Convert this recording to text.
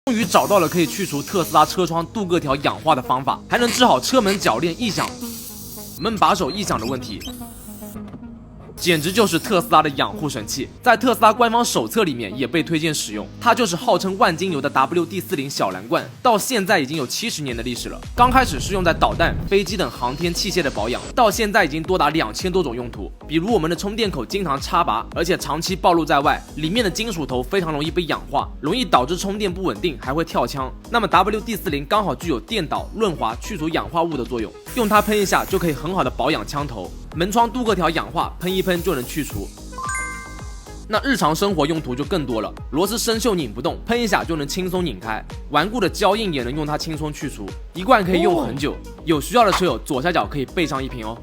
终于找到了可以去除特斯拉车窗镀铬条氧化的方法，还能治好车门铰链异响、门把手异响的问题。简直就是特斯拉的养护神器，在特斯拉官方手册里面也被推荐使用。它就是号称万金油的 WD-40小蓝罐，到现在已经有70年的历史了。刚开始是用在导弹、飞机等航天器械的保养，到现在已经多达2000多种用途。比如我们的充电口经常插拔，而且长期暴露在外，里面的金属头非常容易被氧化，容易导致充电不稳定，还会跳枪。那么 WD-40刚好具有电导、润滑、去除氧化物的作用，用它喷一下就可以很好的保养枪头。门窗镀铬条氧化，喷一喷就能去除。那日常生活用途就更多了，螺丝生锈拧不动，喷一下就能轻松拧开；顽固的胶印也能用它轻松去除，一罐可以用很久。有需要的车友左下角可以备上一瓶哦。